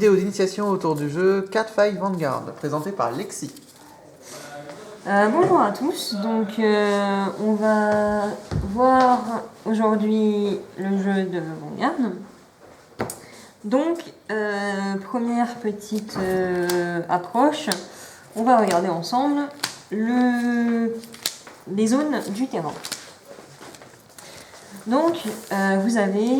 Vidéo d'initiation autour du jeu Catfight Vanguard, présenté par Lexi. Bonjour à tous, donc on va voir aujourd'hui le jeu de Vanguard. Donc, première petite approche, on va regarder ensemble les zones du terrain. Donc, vous avez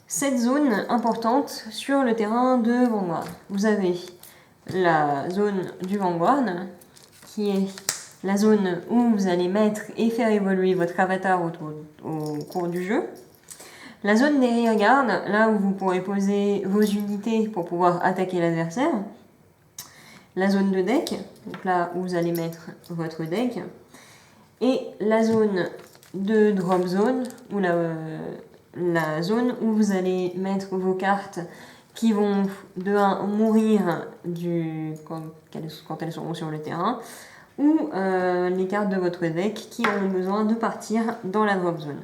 7 zones importantes sur le terrain de Vanguard. Vous avez la zone du Vanguard, qui est la zone où vous allez mettre et faire évoluer votre avatar au cours du jeu. La zone des reargardes, là où vous pourrez poser vos unités pour pouvoir attaquer l'adversaire. La zone de deck, donc là où vous allez mettre votre deck. Et la zone de drop zone, ou la zone où vous allez mettre vos cartes qui vont de 1 mourir quand elles seront sur le terrain, ou les cartes de votre deck qui auront besoin de partir dans la drop zone.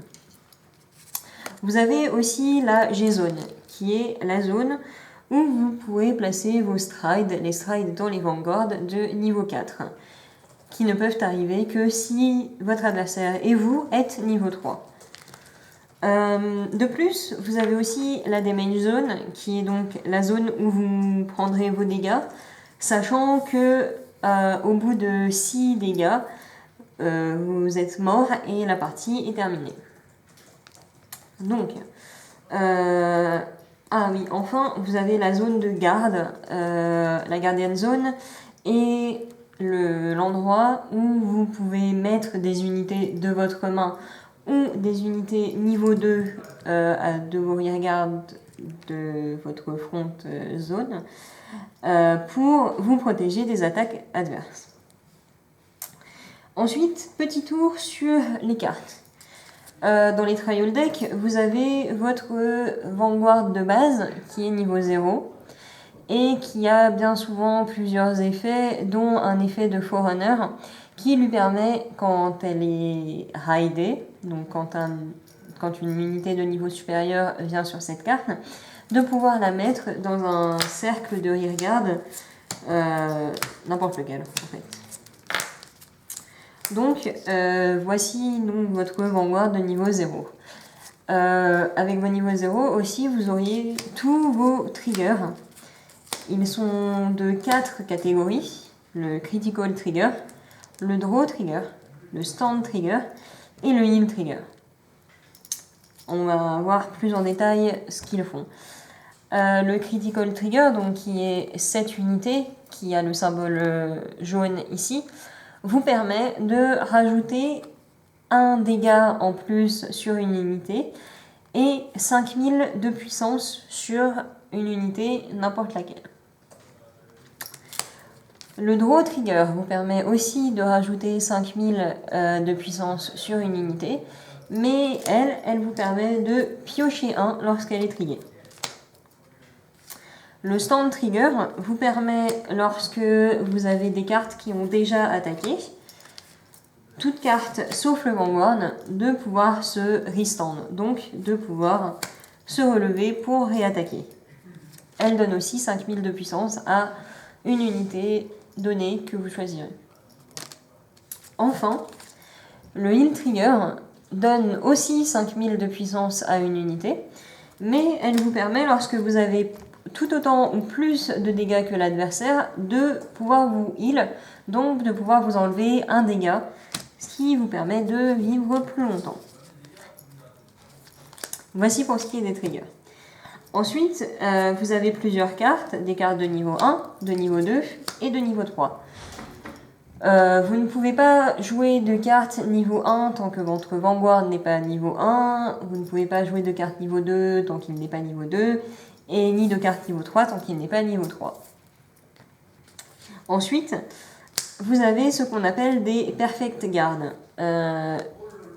Vous avez aussi la G-zone, qui est la zone où vous pourrez placer vos strides, les strides étant les vanguards de niveau 4, qui ne peuvent arriver que si votre adversaire et vous êtes niveau 3. De plus, vous avez aussi la damage zone, qui est donc la zone où vous prendrez vos dégâts, sachant que au bout de 6 dégâts, vous êtes mort et la partie est terminée. Donc, enfin, vous avez la zone de garde, la guardian zone, et l'endroit où vous pouvez mettre des unités de votre main ou des unités niveau 2 de vos reargardes de votre front zone pour vous protéger des attaques adverses. Ensuite, petit tour sur les cartes. Dans les trial decks, vous avez votre Vanguard de base qui est niveau 0 et qui a bien souvent plusieurs effets, dont un effet de Forerunner qui lui permet, quand elle est raidée, donc quand une unité de niveau supérieur vient sur cette carte, de pouvoir la mettre dans un cercle de rearguard, n'importe lequel en fait. Donc voici donc votre Vanguard de niveau 0. Avec vos niveaux 0 aussi, vous auriez tous vos triggers. Ils sont de 4 catégories: le Critical Trigger, le Draw Trigger, le Stand Trigger et le Heal Trigger. On va voir plus en détail ce qu'ils font. Le Critical Trigger, donc, qui est cette unité, qui a le symbole jaune ici, vous permet de rajouter un dégât en plus sur une unité et 5000 de puissance sur une unité n'importe laquelle. Le Draw Trigger vous permet aussi de rajouter 5000 de puissance sur une unité, mais elle vous permet de piocher 1 lorsqu'elle est triggée. Le Stand Trigger vous permet, lorsque vous avez des cartes qui ont déjà attaqué, toute carte sauf le Vanguard, de pouvoir se restand, donc de pouvoir se relever pour réattaquer. Elle donne aussi 5000 de puissance à une unité donnée que vous choisirez. Enfin, le Heal Trigger donne aussi 5000 de puissance à une unité, mais elle vous permet, lorsque vous avez tout autant ou plus de dégâts que l'adversaire, de pouvoir vous heal, donc de pouvoir vous enlever un dégât, ce qui vous permet de vivre plus longtemps. Voici pour ce qui est des triggers. Ensuite, vous avez plusieurs cartes, des cartes de niveau 1, de niveau 2 et de niveau 3. Vous ne pouvez pas jouer de cartes niveau 1 tant que votre Vanguard n'est pas niveau 1, vous ne pouvez pas jouer de cartes niveau 2 tant qu'il n'est pas niveau 2, et ni de cartes niveau 3 tant qu'il n'est pas niveau 3. Ensuite, vous avez ce qu'on appelle des Perfect Guard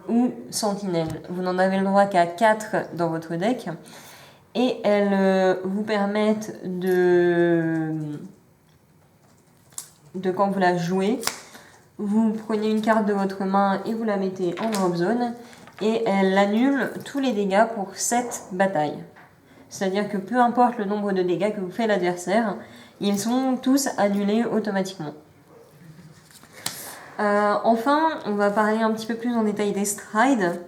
ou Sentinelles. Vous n'en avez le droit qu'à 4 dans votre deck, et elles vous permettent de quand vous la jouez, vous prenez une carte de votre main et vous la mettez en drop zone, et elle annule tous les dégâts pour 7 batailles. c'est-à-dire que peu importe le nombre de dégâts que vous fait l'adversaire, ils sont tous annulés automatiquement. Enfin, on va parler un petit peu plus en détail des strides.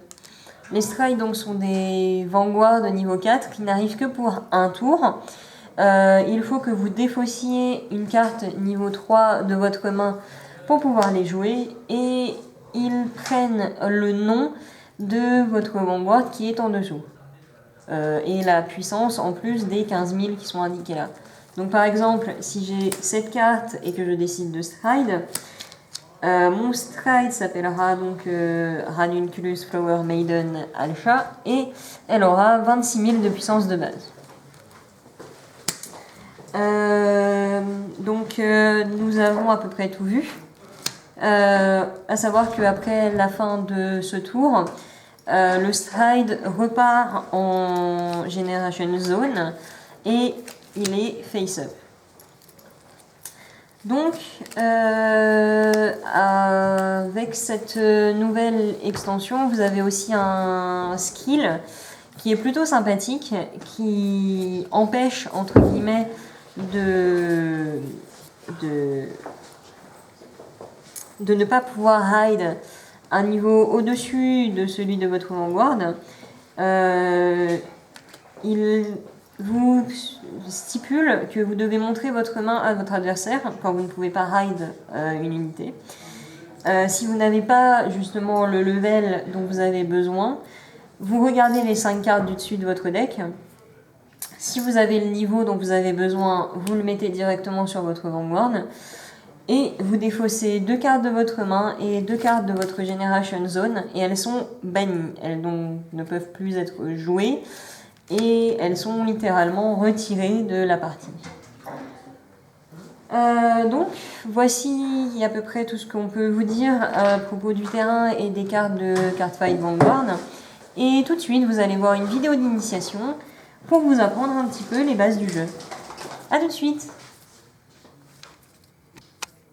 Les strides donc, sont des vanguards de niveau 4 qui n'arrivent que pour un tour. Il faut que vous défaussiez une carte niveau 3 de votre main pour pouvoir les jouer, et ils prennent le nom de votre vanguard qui est en dessous. Et la puissance en plus des 15 000 qui sont indiqués là. Donc par exemple, si j'ai cette carte et que je décide de stride, mon stride s'appellera donc Ranunculus Flower Maiden Alpha, et elle aura 26 000 de puissance de base. Donc nous avons à peu près tout vu. À savoir qu'après la fin de ce tour, le stride repart en Generation Zone et il est face-up. Donc, avec cette nouvelle extension, vous avez aussi un skill qui est plutôt sympathique, qui empêche, entre guillemets, de ne pas pouvoir hide un niveau au-dessus de celui de votre vanguard. Il vous stipule que vous devez montrer votre main à votre adversaire quand vous ne pouvez pas hide une unité. Si vous n'avez pas justement le level dont vous avez besoin, vous regardez les 5 cartes du dessus de votre deck. Si vous avez le niveau dont vous avez besoin, vous le mettez directement sur votre vanguard. Et vous défaussez 2 cartes de votre main et 2 cartes de votre Generation Zone, et elles sont bannies. Elles donc ne peuvent plus être jouées et elles sont littéralement retirées de la partie. Donc voici à peu près tout ce qu'on peut vous dire à propos du terrain et des cartes de Cardfight Vanguard. Et tout de suite vous allez voir une vidéo d'initiation pour vous apprendre un petit peu les bases du jeu. A tout de suite!